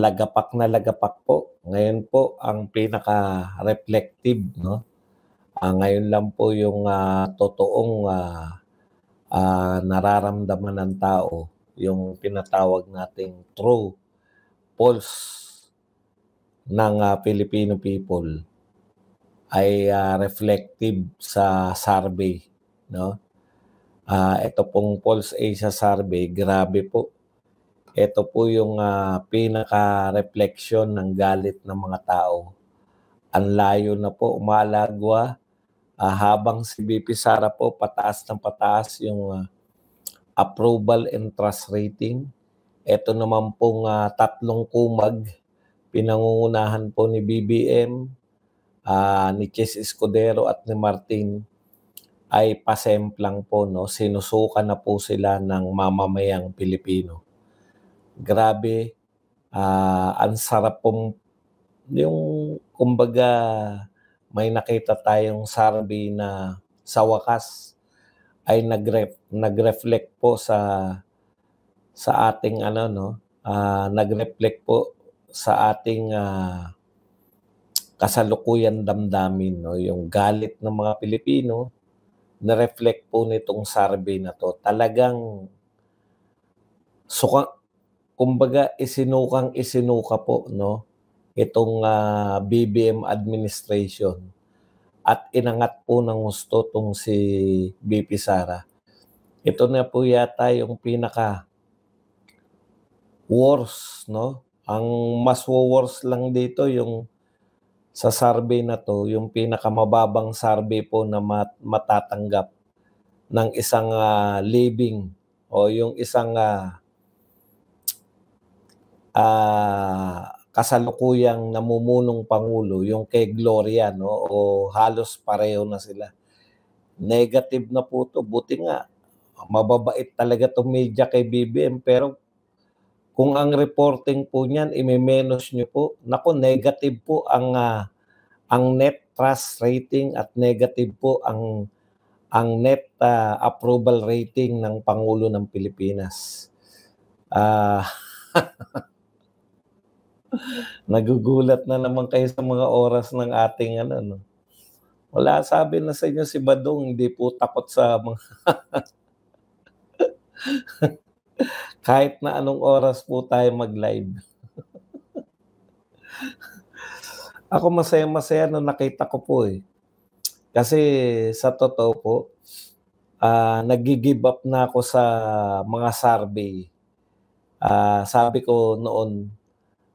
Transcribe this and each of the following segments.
lagapak na lagapak po. Ngayon po ang pinaka-reflective, no? Ngayon lang po yung totoong nararamdaman ng tao, yung tinatawag nating true pulse ng Filipino people ay reflective sa survey, no? Ito pong Pulse Asia survey, grabe po. Ito po yung pinaka-reflection ng galit ng mga tao. Ang layo na po, umalagwa. Habang si BP Sara po, pataas ng pataas yung approval and trust rating. Ito naman pong tatlong kumag, pinangungunahan po ni BBM, ni Chis Escudero at ni Martin, ay pasemplang po, no? Sinusukan na po sila ng mamamayang Pilipino. Grabe, ang sarap pong yung kumbaga may nakita tayong survey na sa wakas ay nag-reflect po sa ating nag-reflect po sa ating kasalukuyan damdamin, no? Yung galit ng mga Pilipino na-reflect po nitong survey na to. Talagang kumbaga isinuka po, no, itong BBM administration at inangat po ng gusto tong si BP Sara. Ito na po yata yung pinaka worst, no? Ang mas worst lang dito yung sa survey na to, yung pinakamababang survey po na matatanggap ng isang living o yung isang kasalukuyang namumunong Pangulo, yung kay Gloria, no? O halos pareho na sila. Negative na po to. Buti nga, mababait talaga itong media kay BBM, pero kung ang reporting po niyan, i-menos nyo po, naku, negative po ang net trust rating at negative po ang net approval rating ng Pangulo ng Pilipinas. Nagugulat na naman kayo sa mga oras ng ating no? Wala, sabi na sa inyo si Badong, hindi po takot sa mga kahit na anong oras po tayo mag-live. Ako masaya-masaya nung nakita ko po eh. Kasi sa totoo po, nag-give up na ako sa mga survey. Sabi ko noon,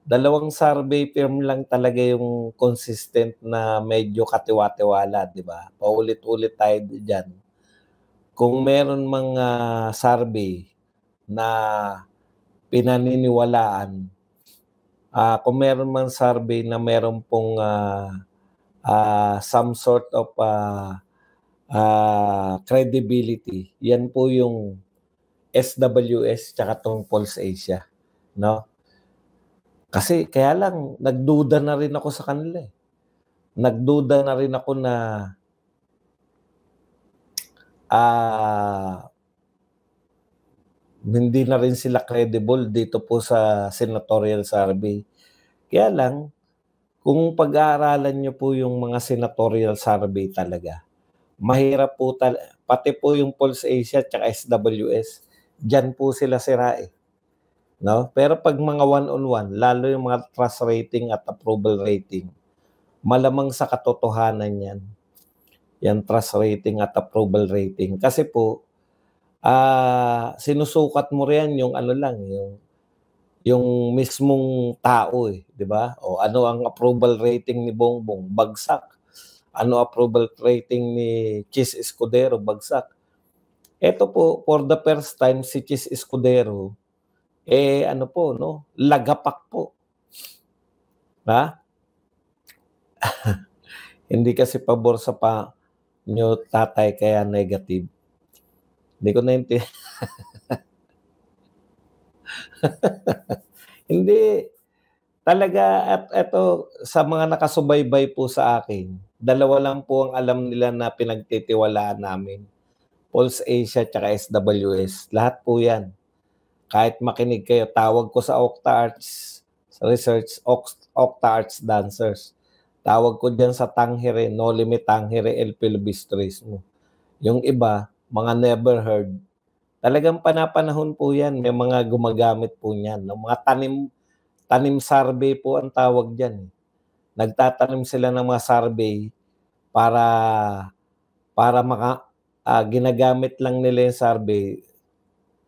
2 survey firm lang talaga yung consistent na medyo katiwa-tiwala, di ba? Paulit-ulit tayo diyan. Kung meron mga survey na pinaniniwalaan, kung meron mang survey na meron pong some sort of credibility, yan po yung SWS tsaka tong Pulse Asia, no? Kasi kaya lang, nagduda na rin ako sa kanila eh. Nagduda na rin ako na hindi na rin sila credible dito po sa senatorial survey. Kaya lang, kung pag-aaralan nyo po yung mga senatorial survey talaga, mahirap po pati po yung Pulse Asia at SWS, dyan po sila sira eh. No? Pero pag mga one-on-one, lalo yung mga trust rating at approval rating, malamang sa katotohanan yan. Yan trust rating at approval rating. Kasi po, sinusukat mo rin yung yung mismong tao eh, di ba? O ano ang approval rating ni Bongbong? Bagsak. Ano approval rating ni Chis Escudero? Bagsak. Ito po, for the first time, si Chis Escudero, no? Lagapak po. Ha? Hindi kasi pabor sa nyo tatay kaya negative. Hindi ko naintindihan. Hindi. Talaga, at ito, sa mga nakasubaybay po sa akin, 2 lang po ang alam nila na pinagtitiwalaan namin. Pulse Asia at SWS. Lahat po yan. Kahit makinig kayo, tawag ko sa Octa Arts, research, Octa Arts Dancers. Tawag ko dyan sa Tangere, No Limit Tangere El Filibustrismo. Yung iba, mga never heard. Talagang panapanahon po yan. May mga gumagamit po niyan. Mga tanim survey po ang tawag dyan. Nagtatanim sila ng mga survey para ginagamit lang nila yung survey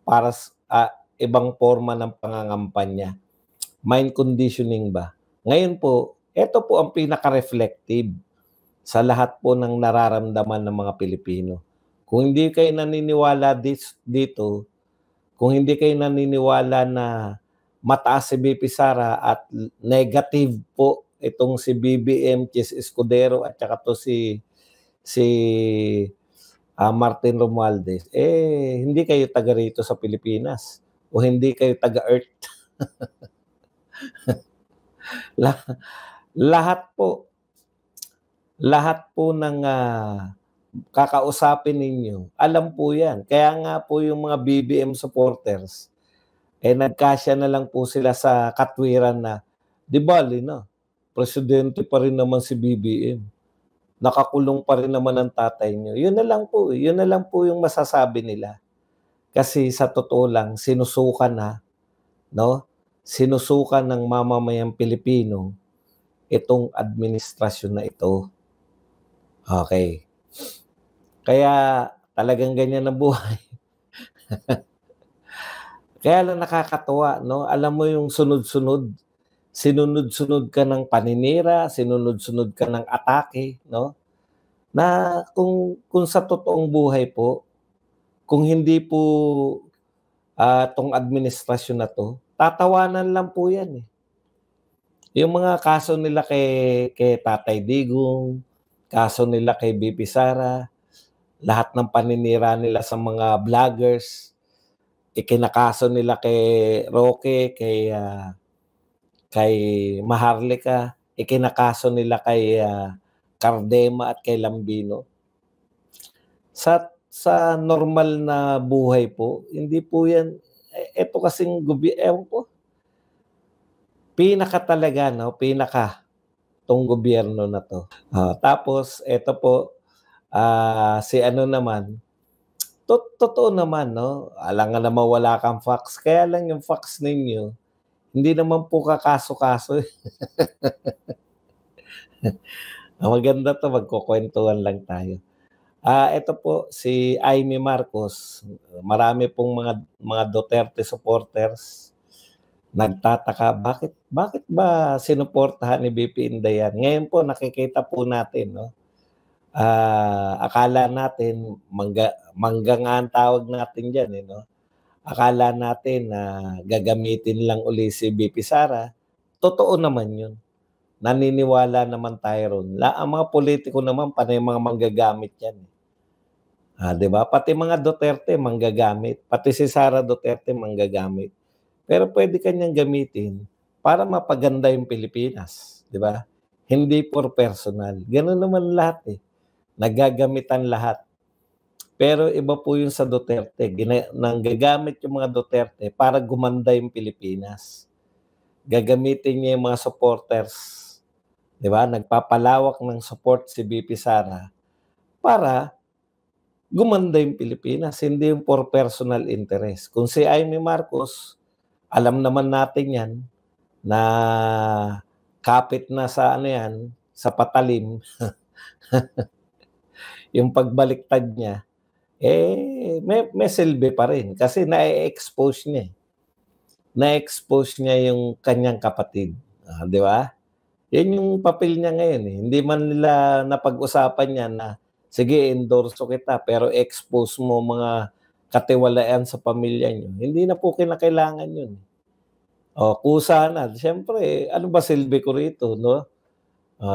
para ibang forma ng pangangampanya. Mind conditioning ba? Ngayon po, ito po ang pinaka-reflective sa lahat po ng nararamdaman ng mga Pilipino. Kung hindi kayo naniniwala dito, kung hindi kayo naniniwala na mataas si BP Sara at negative po itong si BBM, Chis Escudero at saka to si Martin Romualdez, hindi kayo taga rito sa Pilipinas o hindi kayo taga Earth. lahat po ng kakausapin ninyo, alam po yan. Kaya nga po yung mga BBM supporters, nagkasya na lang po sila sa katwiran na, di bali na, presidente pa rin naman si BBM. Nakakulong pa rin naman ang tatay nyo. Yun na lang po yung masasabi nila. Kasi sa totoo lang, sinusukan ng mamamayang Pilipino itong administrasyon na ito. Okay. Kaya talagang ganyan ang buhay. Kaya lang nakakatuwa, no? Alam mo yung sunod-sunod ka ng paninira, sinunod-sunod ka ng atake, no? Na kung sa totoong buhay po, kung hindi po tong administrasyon na to, tatawanan lang po yan eh. Yung mga kaso nila kay Tatay Digong, kaso nila kay BP Sara, lahat ng paninira nila sa mga vloggers, ikinakaso nila kay Roque, kay Maharlika, ikinakaso nila kay Cardema at kay Lambino. Sa normal na buhay po, hindi po yan, ito kasing ewan po, pinaka tong gobyerno na to. Tapos, ito po, si ano naman, totoo naman, no? Alangan na mawala kang fax. Kaya lang yung fax ninyo, hindi naman po kakaso-kaso. Maganda to, magkukwentuhan lang tayo. Ito po, si Amy Marcos. Marami pong mga Duterte supporters nagtataka, bakit ba sinuportahan ni BP Inday yan? Ngayon po, nakikita po natin, no? Akala natin, mangga nga ang tawag natin dyan, no? Akala natin na gagamitin lang uli si BP Sara. Totoo naman yun. Naniniwala naman tayo ron. Ang mga politiko naman, panay mga manggagamit yan. Diba? Pati mga Duterte, manggagamit. Pati si Sara Duterte, manggagamit. Pero pwede kanyang gamitin para mapaganda yung Pilipinas. Diba? Hindi for personal. Ganun naman lahat eh. Nagagamitan lahat. Pero iba po yung sa Duterte. Nanggagamit yung mga Duterte para gumanda yung Pilipinas. Gagamitin niya yung mga supporters. Diba? Nagpapalawak ng support si BP Sara para gumanda yung Pilipinas. Hindi yung for personal interest. Kung si Amy Marcos, alam naman natin yan na kapit na sa sa patalim. Yung pagbaliktad niya, may silbi pa rin kasi na-expose niya. Na-expose niya yung kanyang kapatid. Di ba? Yan yung papel niya ngayon eh. Hindi man nila napag-usapan niya na sige, endorso kita pero expose mo mga katiwalaan sa pamilya niyo. Hindi na po kinakailangan yun. Kusa na. Siyempre, ano ba silbi ko rito, no?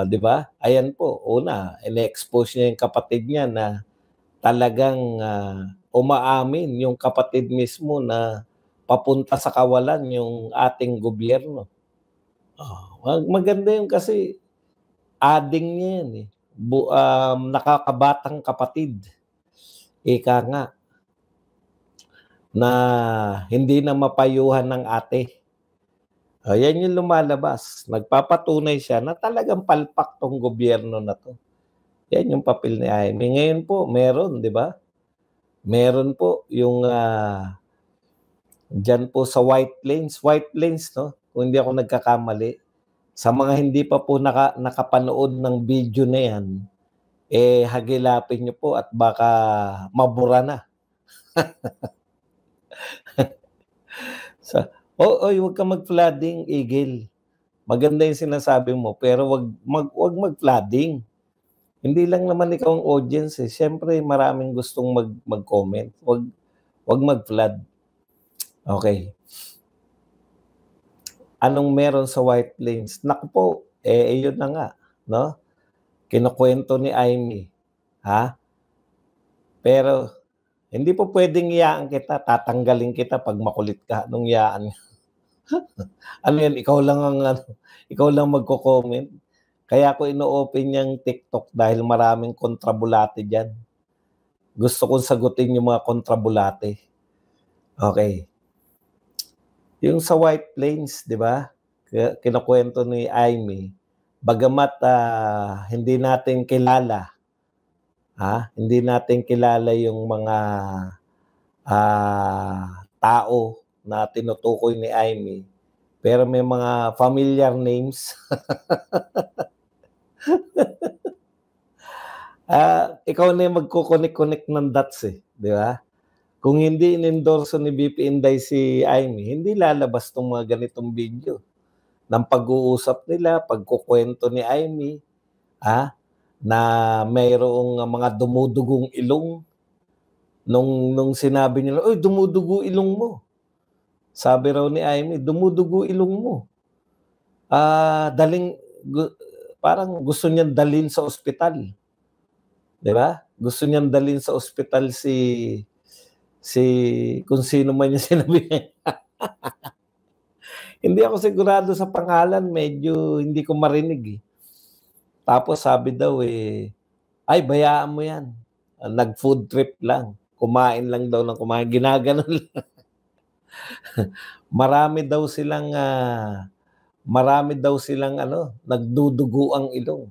Di ba? Ayan po, una, ina-expose niya yung kapatid niya na talagang umaamin yung kapatid mismo na papunta sa kawalan yung ating gobyerno. Maganda yung kasi ading niya yan eh. Nakakabatang kapatid. Ika nga na hindi na mapayuhan ng ate. Yan yung lumalabas. Nagpapatunay siya na talagang palpak 'tong gobyerno na 'to. Yan yung papel ni Jaime. Ngayon po meron, 'di ba? Meron po yung, diyan po sa White Plains 'no, kung hindi ako nagkakamali. Sa mga hindi pa po nakapanood ng video na 'yan, hagilapin niyo po at baka mabura na. Oy, huwag kang mag-flooding, Eagle. Maganda yung sinasabi mo, pero wag mag-flooding. Hindi lang naman ikaw ang audience, siyempre maraming gustong mag-comment. Wag mag-flood. Okay. Anong meron sa White Plains? Naku po, yun na nga, 'no? Kinukuwento ni Jaime, ha? Pero hindi po puwedeng iyaan kita, tatanggalin kita 'pag makulit ka. Anong iyaan? Ano yan, ikaw lang magko-comment? Kaya ko ino-open yang TikTok dahil maraming kontrabulate diyan. Gusto kong sagutin yung mga kontrabulate. Okay. Yung sa White Plains, 'di ba? Kinukuwento ni Jaime, bagamat hindi natin kilala, hindi natin kilala yung mga tao na tinutukoy ni Jaime, pero may mga familiar names. Ikaw na yung magko-connect ng dots, di ba? Kung hindi in-endorso ni BP Inday si Jaime, hindi lalabas tong mga ganitong video ng pag-uusap nila, pagkukuwento ni Jaime, na mayroong mga dumudugong ilong. Nung sinabi nila, "Uy, dumudugo ilong mo." Sabi raw ni Jaime, "Dumudugo ilong mo." Parang gusto niyang dalhin sa ospital. 'Di ba? Gusto niyang dalhin sa ospital si kung sino man yung sinabi niya. Hindi ako sigurado sa pangalan, medyo hindi ko marinig. Tapos sabi daw "Ay, bayaan mo 'yan. Nag-food trip lang. Kumain lang daw ng kumain." Ginaganon lang. Marami daw silang nagdudugo ang ilong.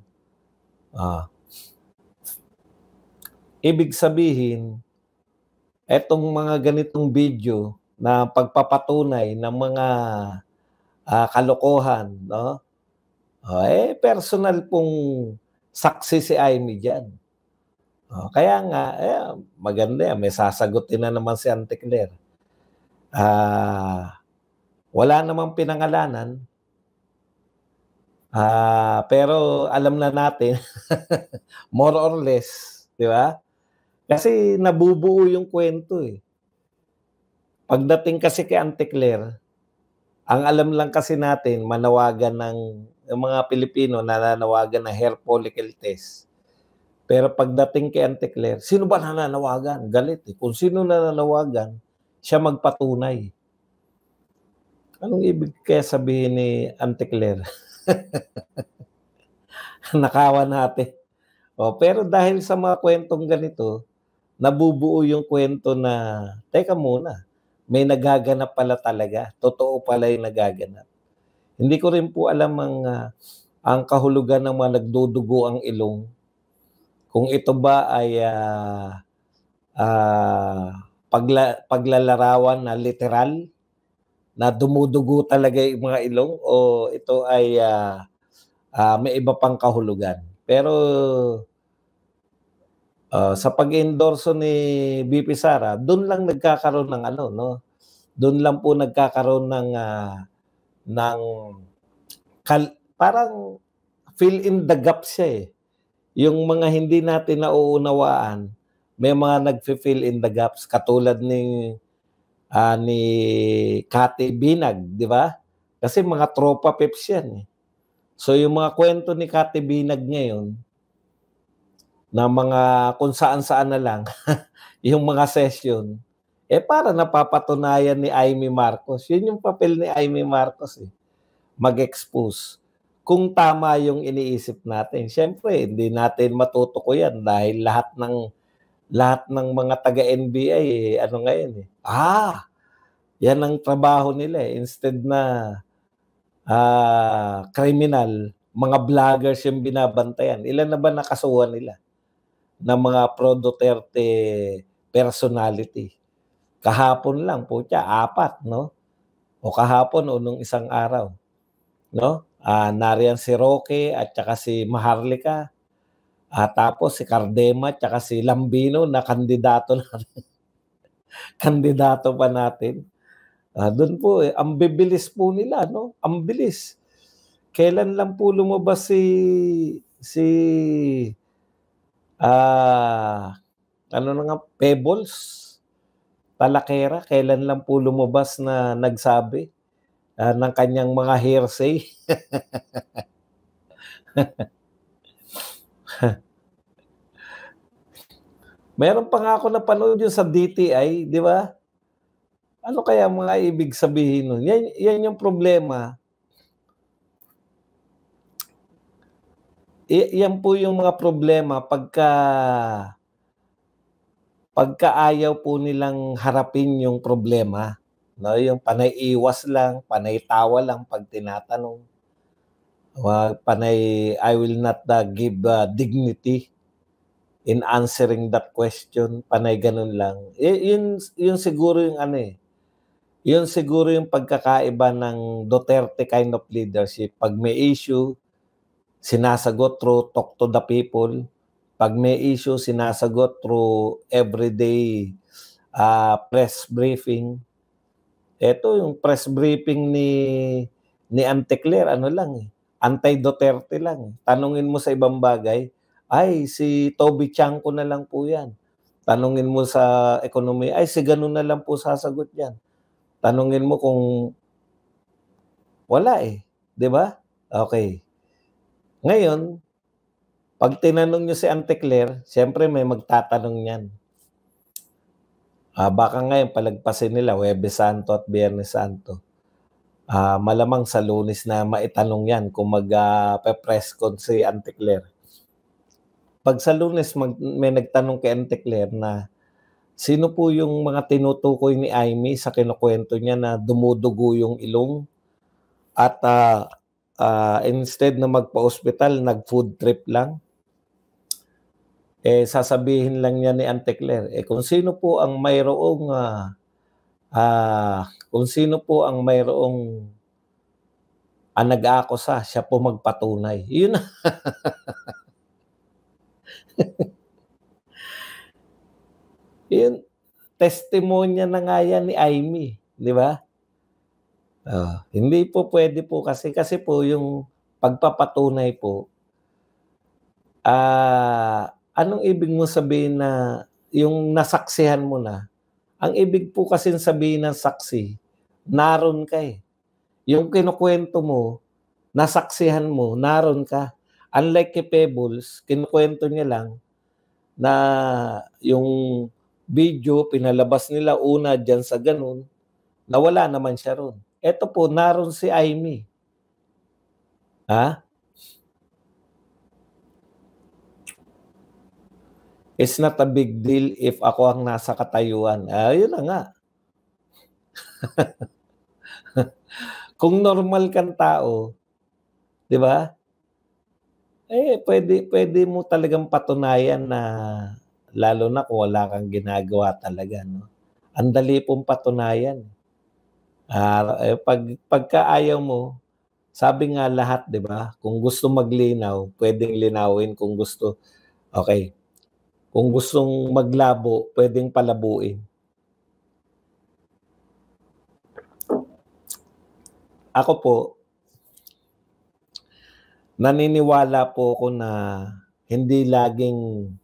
Ibig sabihin, etong mga ganitong video na pagpapatunay ng mga kalokohan, no? Personal pong saksi si Jaime diyan. Kaya nga, maganda yan, may sasagutin na naman si Auntie Claire. Wala namang pinangalanan, pero alam na natin, more or less, di ba? Kasi nabubuo yung kwento Pagdating kasi kay Auntie Claire, ang alam lang kasi natin, yung mga Pilipino nananawagan ng hair follicle test. Pero pagdating kay Auntie Claire, sino ba nananawagan? Galit Kung sino nananawagan, siya magpatunay. Anong ibig kaya sabihin ni Auntie Claire? Nakawa natin. Pero dahil sa mga kwentong ganito, nabubuo yung kwento na, teka muna, may nagaganap pala talaga. Totoo pala yung nagaganap. Hindi ko rin po alam ang kahulugan ng mga nagdudugo ang ilong. Kung ito ba ay paglalarawan na literal, na dumudugo talaga yung mga ilong, o ito ay may iba pang kahulugan. Pero sa pag-endorso ni BP Sara, doon lang nagkakaroon ng doon lang po nagkakaroon ng parang fill in the gap siya Yung mga hindi natin nauunawaan, may mga nagfi-fill in the gaps katulad ni Kati Binag, di ba? Kasi mga tropa peps yan So yung mga kwento ni Kati Binag ngayon, na mga kung saan-saan na lang, yung mga session, para napapatunayan ni Jaime Marcos. Yun yung papel ni Jaime Marcos mag-expose. Kung tama yung iniisip natin, syempre hindi natin matutukoyan dahil lahat ng mga taga-NBI ngayon yan ang trabaho nila Instead na kriminal, mga vloggers yung binabantayan. Ilan na ba nakasuhan nila ng mga pro-Duterte personality? Kahapon lang po 4, no? O kahapon o nung isang araw, no? Nariyan si Roque at saka si Maharlika. Tapos si Cardema at saka si Lambino na kandidato natin. Kandidato pa natin. Doon po ang bibilis po nila, no? Ang bilis. Kailan lang po lumabas si ano na nga, Pebbles Talakera, kailan lang po lumabas na nagsabi ng kanyang mga hearsay. Meron pa nga ako napanood yung sa DTI, di ba? Ano kaya mga ibig sabihin nun? Yan yung problema. Yan po yung mga problema pagka ayaw po nilang harapin yung problema. No? Yung panay iwas lang, panay tawa lang pag tinatanong. Panay I will not give dignity in answering that question. Panay ganun lang. Yun siguro yung yun siguro yung pagkakaiba ng Duterte kind of leadership. Pag may issue, sinasagot through talk to the people. Pag may issue, sinasagot through everyday press briefing. Ito yung press briefing ni Antecler, ano lang anti-Duterte lang. Tanungin mo sa ibang bagay, ay si Toby Chanco na lang po yan. Tanungin mo sa ekonomiya, ay si ganun na lang po sasagot yan. Tanungin mo kung wala di ba? Okay. Ngayon, pag tinanong nyo si Antecler, siyempre may magtatanong yan. Baka ngayon palagpasin nila Huwebes Santo at Biyernes Santo. Malamang sa Lunes na maitanong yan kung mag-press con si Antecler. Pag sa Lunes may nagtanong kay Antecler na sino po yung mga tinutukoy ni Amy sa kinukwento niya na dumudugo yung ilong at instead na magpa-ospital, nag-food trip lang. Sasabihin lang niya ni Antecler, kung sino po ang mayroong nag-aakusa, siya po magpatunay. Yun na. Yun, testimonya na nga yan ni Amy, di ba? Hindi po pwede po kasi po yung pagpapatunay po, anong ibig mo sabihin na yung nasaksihan mo na? Ang ibig po kasi sabihin ng saksi, naroon ka Yung kinukwento mo, nasaksihan mo, naroon ka. Unlike kay Pebbles, kinukwento niya lang na yung video, pinalabas nila una dyan sa ganun, na wala naman siya ron. Ito po, naroon si Amy. It's not a big deal if ako ang nasa katayuan. Yun na nga. Kung normal kang tao, di ba? Pwede mo talagang patunayan na lalo na kung wala kang ginagawa talaga, no? Ang dali pong patunayan. Pagka ayaw mo, sabi nga lahat, di ba? Kung gusto maglinaw, pwedeng linawin. Kung gusto, okay. Kung gustong maglabo, pwedeng palabuin. Ako po, naniniwala po ako na hindi laging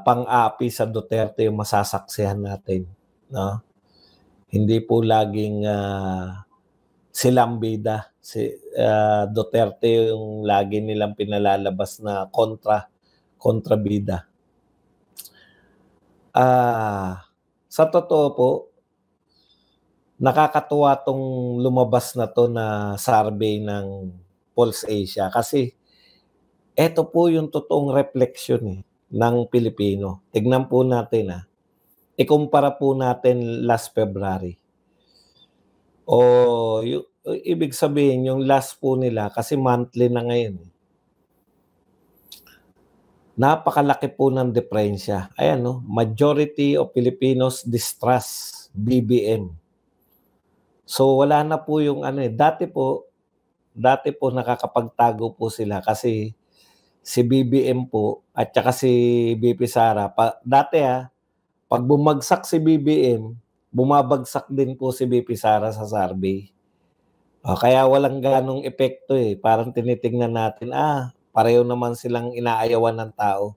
pang-api sa Duterte yung masasaksihan natin. No? Hindi po laging silang bida. Duterte yung lagi nilang pinalalabas na kontrabida. Sa totoo po, nakakatuwa tong lumabas na to na survey ng Pulse Asia kasi ito po yung totoong reflection ng Pilipino. Tignan po natin ikumpara po natin last February. ibig sabihin yung last po nila kasi monthly na ngayon. Napakalaki po ng diferensya. Ayan, no? Majority of Filipinos distrust BBM. So wala na po yung ano eh. Dati po nakakapagtago po sila kasi si BBM po at saka si BP Sara. Dati pag bumagsak si BBM, bumabagsak din po si BP Sara sa survey. Kaya walang ganong epekto eh. Parang tinitingnan natin, pareho naman silang inaayawan ng tao.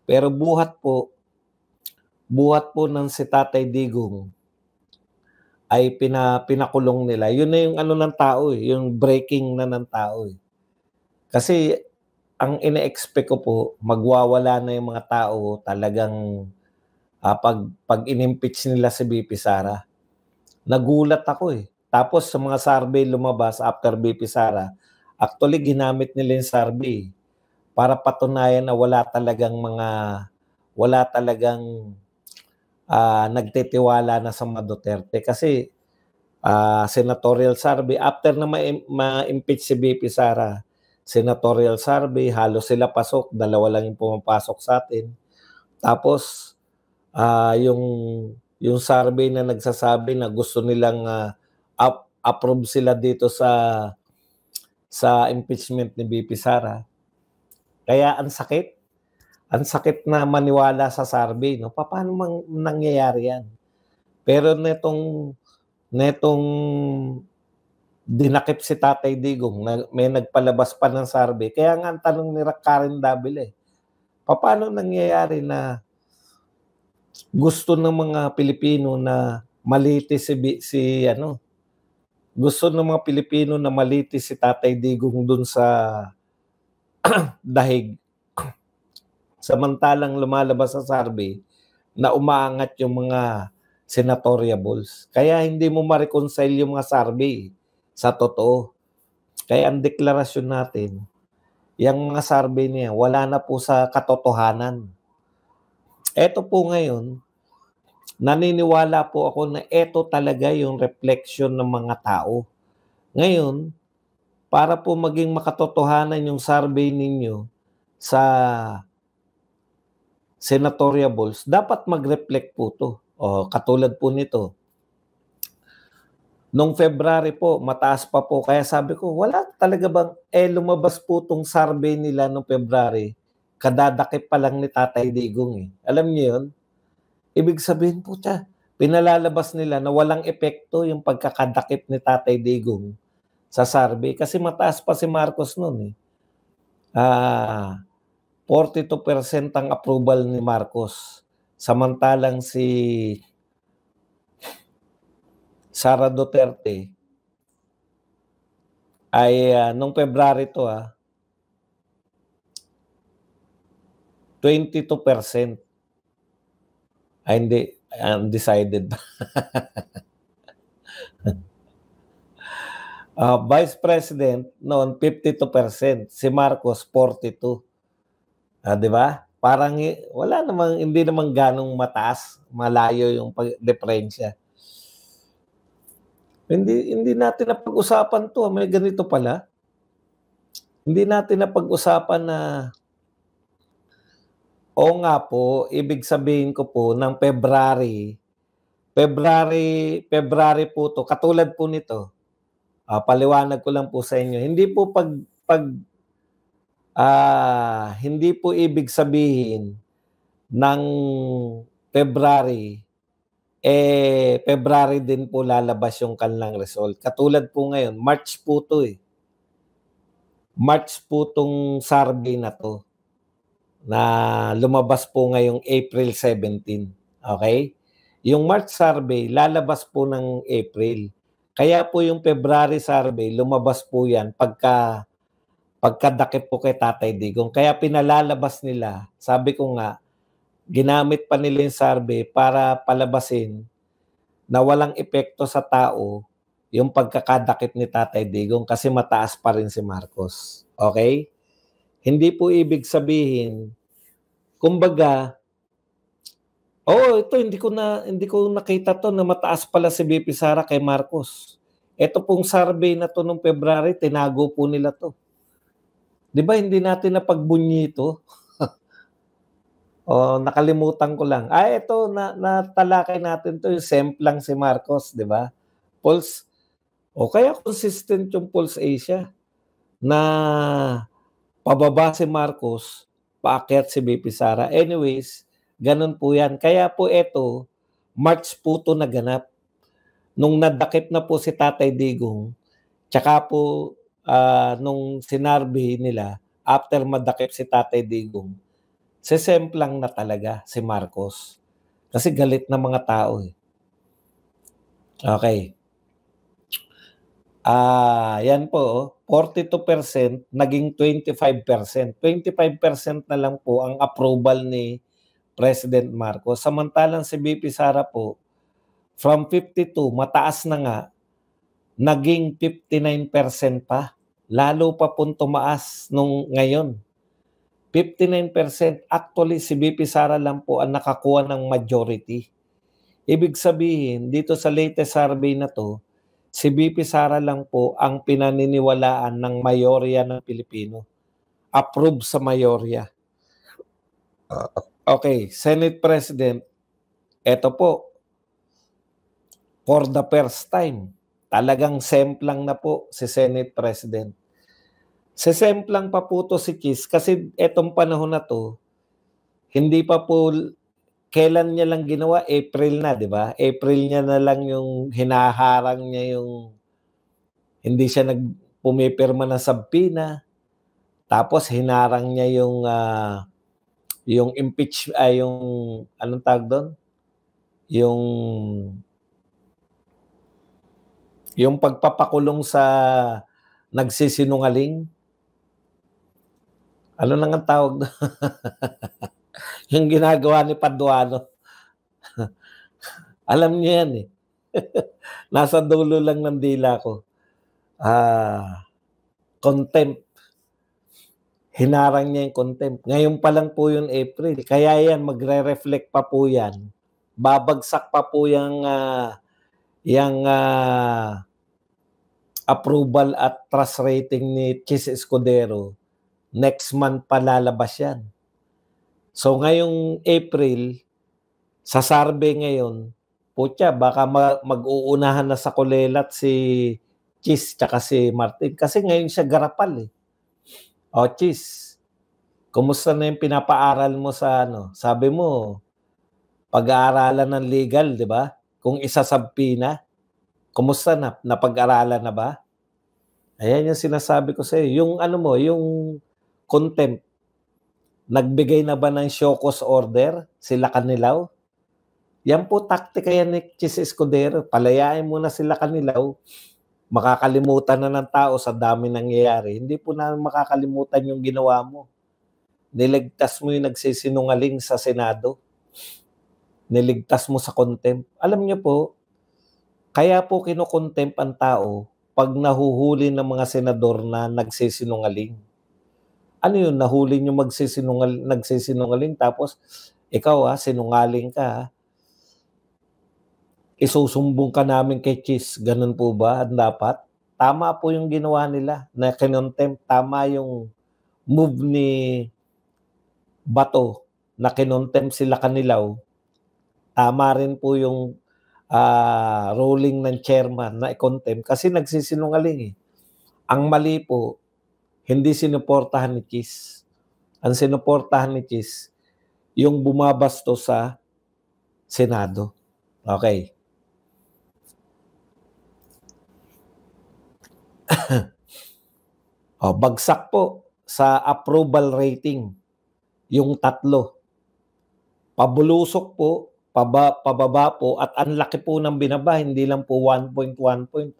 Pero buhat po ng si Tatay Digong ay pinakulong nila. Yun na yung ano ng tao eh, yung breaking na ng tao eh. Kasi ang ina-expect ko po, magwawala na yung mga tao talagang pag in-impeach nila si BP Sara. Nagulat ako eh. Tapos sa mga survey lumabas after BP Sara, actually ginamit nila yung survey para patunayan na wala talagang nagtitiwala na sa mga Duterte. Kasi senatorial survey, after na ma-impeach si BP Sara, senatorial survey, halos sila pasok, 2 lang yung pumapasok sa atin. Tapos yung survey na nagsasabi na gusto nilang approve sila dito sa impeachment ni BP Sara. Kaya ang sakit na maniwala sa survey, no? Paano nangyayari yan? Pero netong dinakip si Tatay Digong, may nagpalabas pa ng survey. Kaya nga ang tanong ni Karen Davila paano nangyayari na gusto ng mga Pilipino na malitis gusto ng mga Pilipino na malitis si Tatay Digong dun sa dahig. Samantalang lumalabas sa survey na umaangat yung mga senatoriables. Kaya hindi mo ma-reconcile yung mga survey sa totoo. Kaya ang deklarasyon natin, yung mga survey niya, wala na po sa katotohanan. Eto po ngayon, naniniwala po ako na eto talaga yung reflection ng mga tao. Ngayon, para po maging makatotohanan yung survey ninyo sa senatoriables, dapat mag-reflect po to. Katulad po nito. Noong February po, mataas pa po. Kaya sabi ko, wala talaga bang, lumabas po tong survey nila noong February, kadadakip pa lang ni Tatay Digong eh. Alam niyo yun? Ibig sabihin po pinalalabas nila na walang epekto yung pagkakadakip ni Tatay Digong sa survey. Kasi mataas pa si Marcos noon eh. 42% ang approval ni Marcos. Samantalang si Sara Duterte ay nung February 22%. Hindi, undecided. Vice President noon 52%, si Marcos 42%. Di ba? Parang hindi namang ganong mataas, malayo yung diferensya. Hindi natin napag-usapan to, may ganito pala. Hindi natin napag-usapan na nga po, ibig sabihin ko po ng February po to, katulad po nito. Paliwanag ko lang po sa inyo. Hindi po hindi po ibig sabihin ng February February din po lalabas yung kanilang result. Katulad po ngayon, March po to eh. March po tong survey na to na lumabas po ngayong April 17. Okay? Yung March survey, lalabas po ng April. Kaya po yung February survey, lumabas po yan pagkadakip po kay Tatay Digong. Kaya pinalalabas nila, sabi ko nga, ginamit pa nila yung survey para palabasin na walang epekto sa tao yung pagkakadakip ni Tatay Digong kasi mataas pa rin si Marcos. Okay? Hindi po ibig sabihin, kumbaga, ito hindi ko nakita to na mataas pala si BP Sara kay Marcos. Ito pong survey na to nung February, tinago po nila to. Di ba hindi natin napagbunyi ito? O nakalimutan ko lang. Ito, natalakay natin to, yung semplang si Marcos, di ba? Pulse, o kaya consistent yung Pulse Asia na pababa si Marcos, paakyat si BP Sara. Anyways, ganun po yan. Kaya po ito, March po ito naganap. Nung nadakip na po si Tatay Digong, tsaka po nung sinarvey nila, after madakip si Tatay Digong, sesemplang na talaga si Marcos. Kasi galit na mga tao eh. Okay. Yan po, 42% naging 25%. 25% na lang po ang approval ni President Marcos. Samantalang si BP Sara po, from 52, mataas na nga, naging 59% pa. Lalo pa pong tumaas nung ngayon. 59%. Actually, si BP Sara lang po ang nakakuha ng majority. Ibig sabihin, dito sa latest survey na to, si BP Sara lang po ang pinaniniwalaan ng mayorya ng Pilipino. Approve sa mayorya. Okay, Senate President, eto po, for the first time, talagang semplang na po si Senate President. Sesemplang pa po to si Chis kasi etong panahon na to, hindi pa po, kailan niya lang ginawa? April na, di ba? April niya na lang yung hinaharang niya yung hindi siya pumipirma ng sabpina. Tapos hinarang niya yung yung anong tawag doon? Yung pagpapakulong sa nagsisinungaling. Ano nang ang tawag doon? Yung ginagawa ni Paduano. Alam niyo yan eh. Nasa dulo lang ng dila ko. Contempt. Hinarang niya yung contempt. Ngayon pa lang po yung April. Kaya yan, magre-reflect pa po yan. Babagsak pa po yung approval at trust rating ni Chis Escudero. Next month pa lalabas yan. So ngayong April, sa survey ngayon, putya, baka mag-uunahan na sa kulelat si Chis tsaka si Martin. Kasi ngayon siya garapal eh. O Chis, kumusta na yung pinapaaral mo sa Sabi mo, pag-aaralan ng legal, di ba? Kung isasabpina, kumusta na? Napag-aralan na ba? Ayan yung sinasabi ko sa iyo. Yung contempt, nagbigay na ba ng show cause order sila Kanilaw? Yan po taktika yan ni Chis Escudero. Palayain mo na sila Kanilaw. Makakalimutan na ng tao sa dami nangyayari. Hindi po na makakalimutan yung ginawa mo. Niligtas mo yung nagsisinungaling sa Senado. Niligtas mo sa contempt. Alam niyo po, kaya po kinukontempt ang tao pag nahuhuli ng mga senador na nagsisinungaling. Ano yun? Nahuli nyo nagsisinungaling tapos ikaw sinungaling ka. Isusumbong ka namin kay Chis. Ganun po ba? Dapat? Tama po yung ginawa nila na kinontempt. Tama yung move ni Bato na kinontempt sila Kanilaw. Tama rin po yung ruling ng chairman na i-contempt kasi nagsisinungaling eh. Ang mali po, hindi sinuportahan ni Chis. Ang sinuportahan ni Chis, yung bumabasto sa Senado. Okay. Bagsak po sa approval rating yung tatlo. Pabulusok po, pababa po, at ang laki po ng binaba, hindi lang po 1.1 point.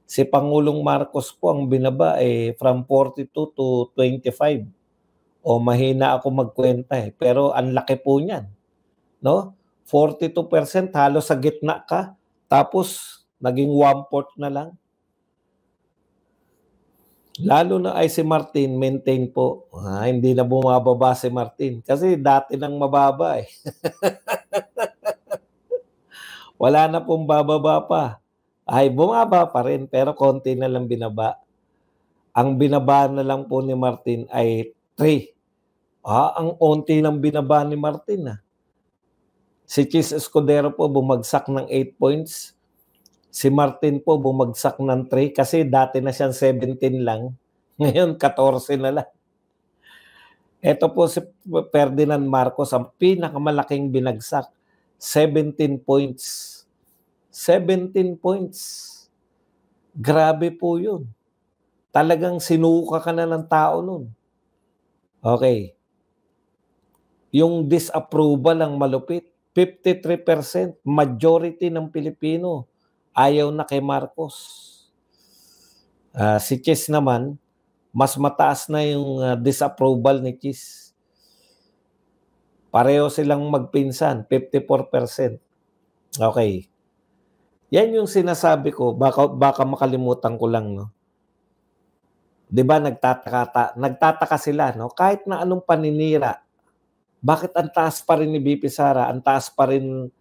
Si Pangulong Marcos po ang binaba from 42 to 25. O mahina ako magkwenta pero ang laki po niyan. No? 42% halos sa gitna ka, tapos naging 1/4 na lang. Lalo na si Martin, maintain po. Hindi na bumababa si Martin. Kasi dati nang mababa Wala na pong bababa pa. ay bumaba pa rin pero konti na lang binaba. Ang binaba na lang po ni Martin ay 3. Ang onti lang binaba ni Martin. Si Chis Escudero po bumagsak ng 8 points. Si Martin po bumagsak ng 3 kasi dati na siyang 17 lang. Ngayon 14 na lang. Ito po si Ferdinand Marcos, ang pinakamalaking binagsak. 17 points. 17 points. Grabe po yun. Talagang sinuka ka na ng tao nun. Okay. Yung disapproval ang malupit. 53%, majority ng Pilipino ayaw na kay Marcos. Si Chis naman, mas mataas na yung disapproval ni Chis. Pareho silang magpinsan, 54%. Okay. Yan yung sinasabi ko, baka makalimutan ko lang, no? 'Di ba nagtataka sila, no? Kahit na anong paninira, bakit ang taas pa rin ni BP Sara, ang taas pa rin,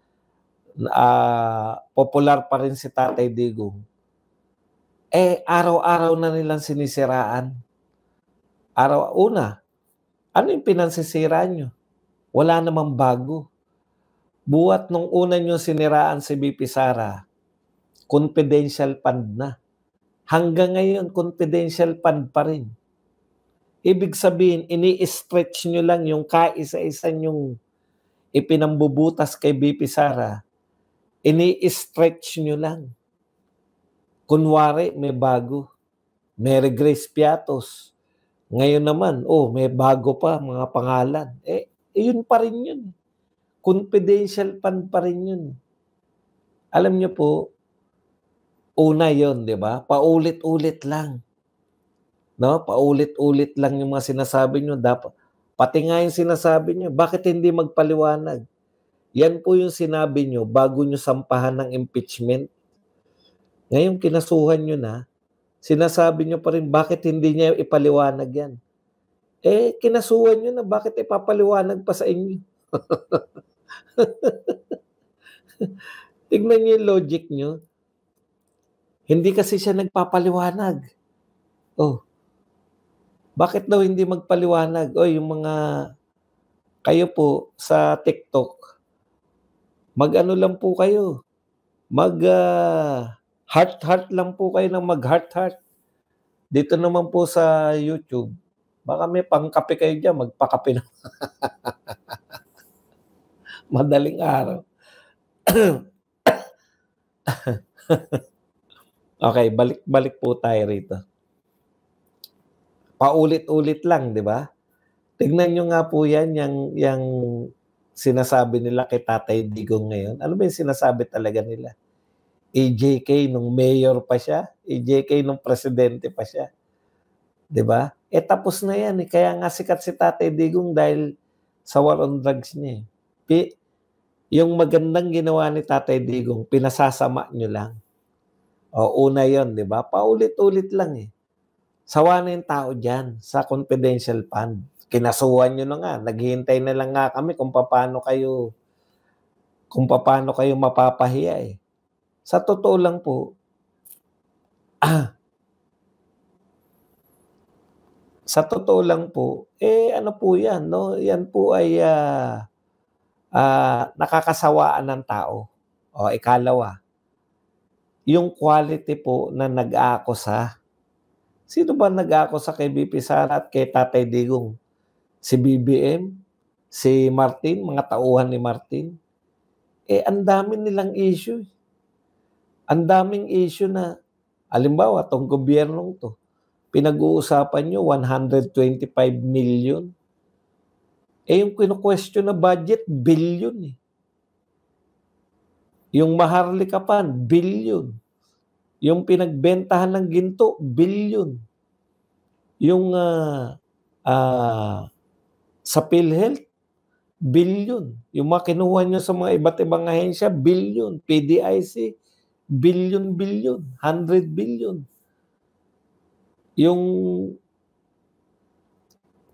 popular pa rin si Tatay Digong? Araw-araw na nilang sinisiraan. Una, ano yung pinansisira nyo? Wala namang bago. Buhat nung una nyo siniraan si BP Sara, confidential fund na. Hanggang ngayon, confidential fund pa rin. Ibig sabihin, ini-stretch nyo lang yung kaisa-isa nyong ipinambubutas kay BP Sara. Ini-stretch nyo lang. Kunwari, may bago. Mary Grace Piatos. Ngayon naman, may bago pa, mga pangalan. Yun pa rin yun. Confidential fund pa rin yun. Alam nyo po, una yun, di ba? Paulit-ulit lang. No? Paulit-ulit lang yung mga sinasabi nyo. Pati nga yung sinasabi nyo, bakit hindi magpaliwanag? Yan po yung sinabi nyo bago nyo sampahan ng impeachment. Ngayon, kinasuhan nyo na, sinasabi nyo pa rin, bakit hindi niya ipaliwanag yan? Kinasuhan nyo na, bakit ipapaliwanag pa sa inyo? Tignan nyo yung logic nyo. Hindi kasi siya nagpapaliwanag. Bakit daw hindi magpaliwanag? Yung mga, kayo po sa TikTok, mag-ano lang po kayo. Heart-heart lang po kayo ng mag-heart-heart. Dito naman po sa YouTube, baka may pangkape kayo dyan, magpakape na. Madaling araw. Okay, balik po tayo rito. Paulit-ulit lang, di ba? Tignan nyo nga po yan, yung sinasabi nila kay Tatay Digong ngayon. Ano ba yung sinasabi talaga nila? EJK nung mayor pa siya, EJK nung presidente pa siya. Di ba? Tapos na yan. Kaya nga sikat si Tatay Digong dahil sa war on drugs niya. Yung magandang ginawa ni Tatay Digong, pinasasama nyo lang. Una yon, di ba? Paulit-ulit lang Sawa na yung tao dyan sa confidential fund. Kinasuhan nyo na nga. Naghihintay na lang nga kami kung paano kayo mapapahiya Sa totoo lang po, ano po yan, no? Yan po ay nakakasawaan ng tao. Ikalawa, yung quality po na nag-aakusa. Sino ba nag-aakusa kay BP Sara at kay Tatay Digong? Si BBM? Si Martin? Mga tauhan ni Martin? Ang dami nilang issue. Ang daming issue na, halimbawa, itong gobyernong to, pinag-uusapan nyo, 125 million. Yung kinu-question na budget, billion Yung Maharlika Pan, billion. Yung pinagbentahan ng ginto, billion. Yung sa PhilHealth, billion. Yung mga kinuha nyo sa mga iba't ibang ahensya, billion. PDIC, billion, 100 billion. Yung,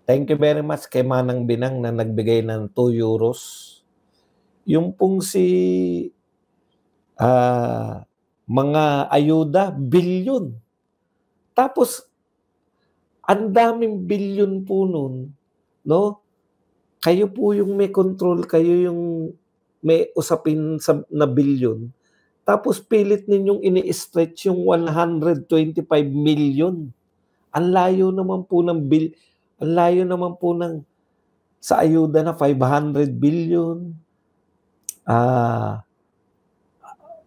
thank you very much kay Manang Binang na nagbigay ng 2 euros. Yung pong si mga ayuda, bilyon. Tapos, ang daming bilyon po nun, no? Kayo po yung may control, kayo yung may usapin na bilyon. Tapos pilit ninyong ini-stretch yung 125 million. Ang layo naman po ng ang layo naman po ng sa ayuda na 500 billion.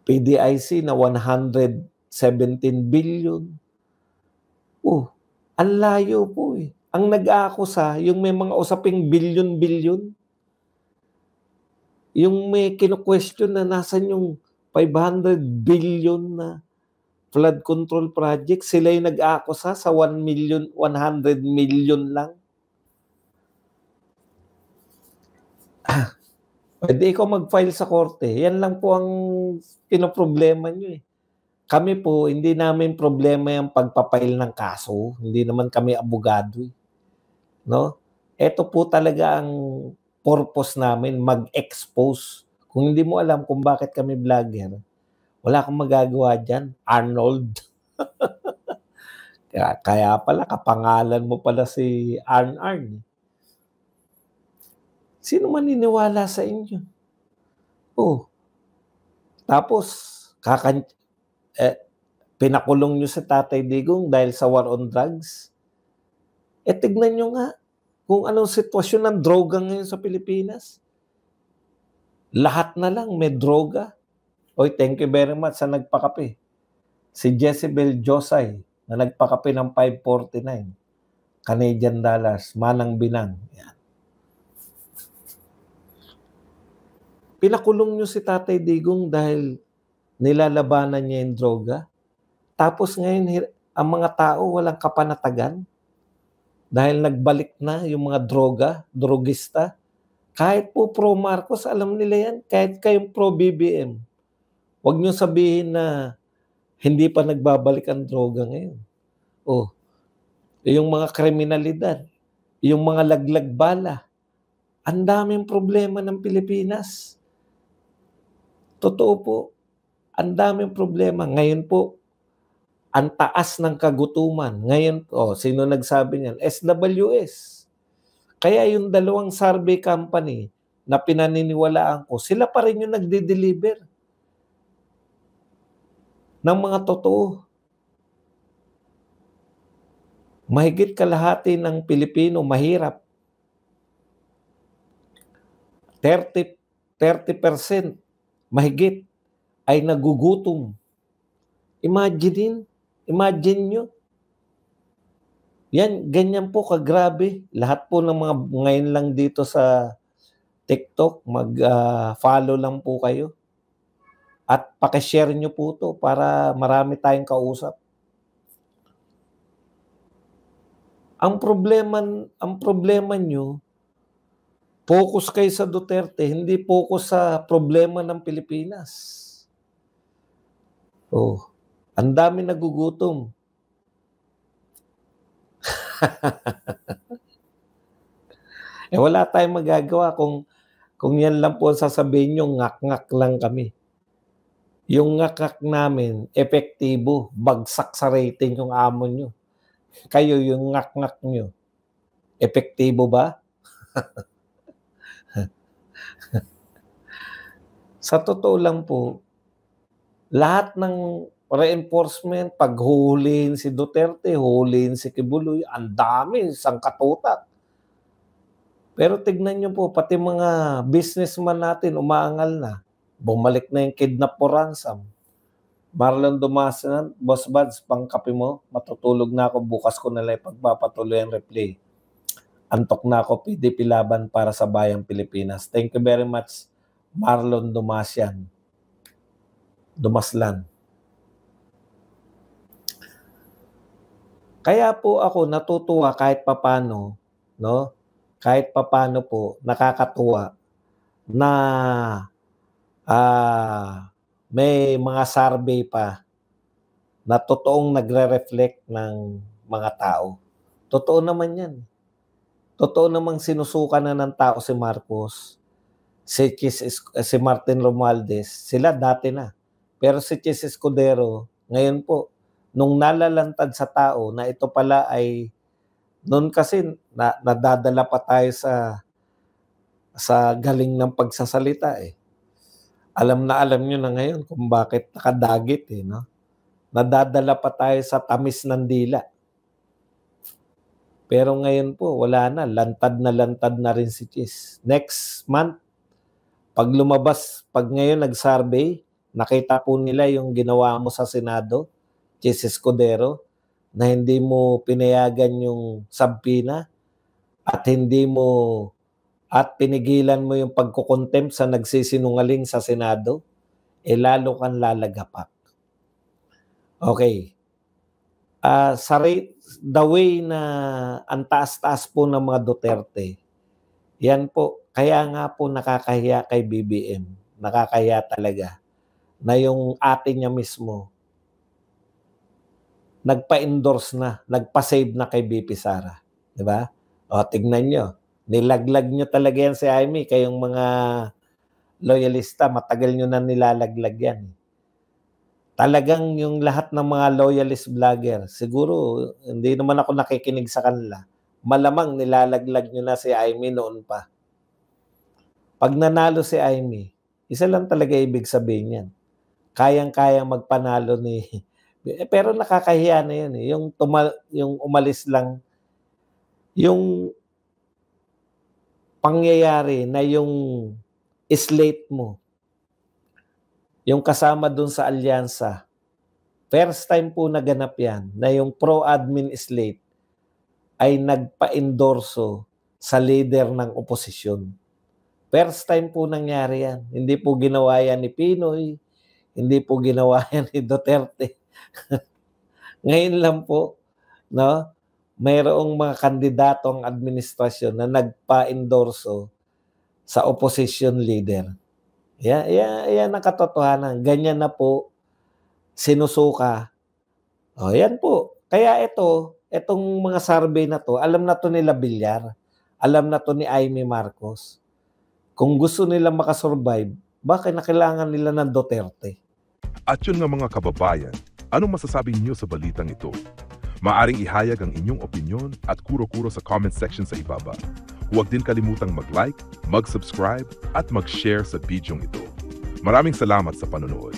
PDIC na 117 billion. Ang layo po eh. Ang nag-aakusa, yung may mga usaping bilyon-bilyon, yung may kino-question na nasan yung 500 billion na flood control project, sila yung nag-aakusa sa 100 million lang. Pwede ikaw mag-file sa korte. Yan lang po ang pinoproblema nyo eh. Kami po, hindi namin problema yung pagpapail ng kaso. Hindi naman kami abogado eh. No? Ito po talaga ang purpose namin, mag-expose. Kung hindi mo alam kung bakit kami vlogger, wala kang magagawa dyan, Arnold. Kaya pala, kapangalan mo pala si Arn. Sino maniniwala sa inyo? Tapos, pinakulong nyo sa Tatay Digong dahil sa war on drugs. Tignan nyo nga kung anong sitwasyon ng droga ngayon sa Pilipinas. Lahat na lang may droga. Thank you very much sa nagpakape. Si Jezebel Josay na nagpakape ng 549 Canadian dollars, manang binang. Yan. Pinakulong nyo si Tatay Digong dahil nilalabanan niya yung droga. Tapos ngayon, ang mga tao walang kapanatagan dahil nagbalik na yung mga drogista. Kahit po pro-Marcos, alam nila yan. Kahit kayong pro-BBM. Huwag nyo sabihin na hindi pa nagbabalik ang droga ngayon. Yung mga kriminalidad, yung mga laglag bala, ang daming problema ng Pilipinas. Totoo po, ang daming problema. Ngayon po, ang taas ng kagutuman. Ngayon, sino nagsabi niyan? SWS. Kaya yung dalawang survey company na pinaniniwalaan ko, sila pa rin yung nagde-deliver ng mga totoo. Mahigit kalahati ng Pilipino mahirap. 30% mahigit ay nagugutom. Imagine nyo. Yan, ganyan po kagrabe. Lahat po ng mga ngayon lang dito sa TikTok, mag-follow lang po kayo. At pakishare nyo po to para marami tayong kausap. Ang problema nyo, focus kayo sa Duterte, hindi focus sa problema ng Pilipinas. Ang dami nagugutom. Wala tayong magagawa kung yan lang po sasabihin nyo, ngak-ngak lang kami. Yung ngak-ngak namin, epektibo, bagsak sa rating yung amo nyo. Kayo yung ngak-ngak nyo, epektibo ba? Sa totoo lang po, lahat ng reinforcement, paghuhulihin si Duterte, hulihin si Kibuloy, ang dami, sangkatutak. Pero tignan nyo po, pati mga businessman natin umaangal na. Bumalik na yung kidnap for ransom. Marlon Dumasan, Boss Buds, pangkape mo, matutulog na ako, bukas ko na lang pagpapatuloy ang replay. Antok na ako, PDP laban para sa bayang Pilipinas. Thank you very much, Marlon Dumaslan. Kaya po ako natutuwa kahit papano, no? Kahit papano po, nakakatuwa na may mga survey pa na totoong nagre-reflect ng mga tao. Totoo naman yan. Totoo namang sinusuka na ng tao si Marcos, si Martin Romualdez, sila dati na. Pero si Chis Escudero, ngayon po, nung nalalantad sa tao na ito pala ay, noon kasi nadadala pa tayo sa galing ng pagsasalita eh. Alam nyo na ngayon kung bakit nakadagit eh, no? Nadadala pa tayo sa tamis ng dila. Pero ngayon po, wala na. Lantad na rin si Chis. Next month, pag lumabas, pag ngayon nag-survey, nakita po nila yung ginawa mo sa Senado, Chis Escudero, na hindi mo pinayagan yung subpoena at pinigilan mo yung pagkukontempt sa nagsisinungaling sa Senado, lalo kang lalagapak. Okay. The way na ang taas-taas po ng mga Duterte, yan po, kaya nga po nakakahiya kay BBM. Nakakahiya talaga na yung ate niya mismo nagpa-endorse na, nagpa-save na kay BP Sara. Diba? O, tignan nyo. Nilaglag nyo talaga yan si Amy. Kayong mga loyalista, matagal nyo na nilalaglag yan. Talagang yung lahat ng mga loyalist vlogger, siguro hindi naman ako nakikinig sa kanila. Malamang nilalaglag nyo na si Amy noon pa. Pag nanalo si Amy, isa lang talaga ibig sabihin yan. Kayang-kayang magpanalo ni... pero nakakahiya na yun eh. Yung umalis lang, yung pangyayari na yung slate mo, yung kasama dun sa alyansa, first time po naganap yan na yung pro-admin slate ay nagpa-endorso sa leader ng oposisyon. First time po nangyari yan. Hindi po ginawa yan ni Pinoy, hindi po ginawa yan ni Duterte. Ngayon lang po, no, mayroong mga kandidato ang administrasyon na nagpa-endorso sa opposition leader. Yan ang katotohanan. Ganyan na po sinusuka. O, yan po. Kaya itong mga survey na to, alam na to nila Villar. Alam na to ni Amy Marcos. Kung gusto nila makasurvive, bakit na kailangan nila ng Duterte? At yun nga mga kababayan, anong masasabi niyo sa balitang ito? Maaring ihayag ang inyong opinyon at kuro-kuro sa comment section sa ibaba. Huwag din kalimutang mag-like, mag-subscribe at mag-share sa bidyong ito. Maraming salamat sa panonood.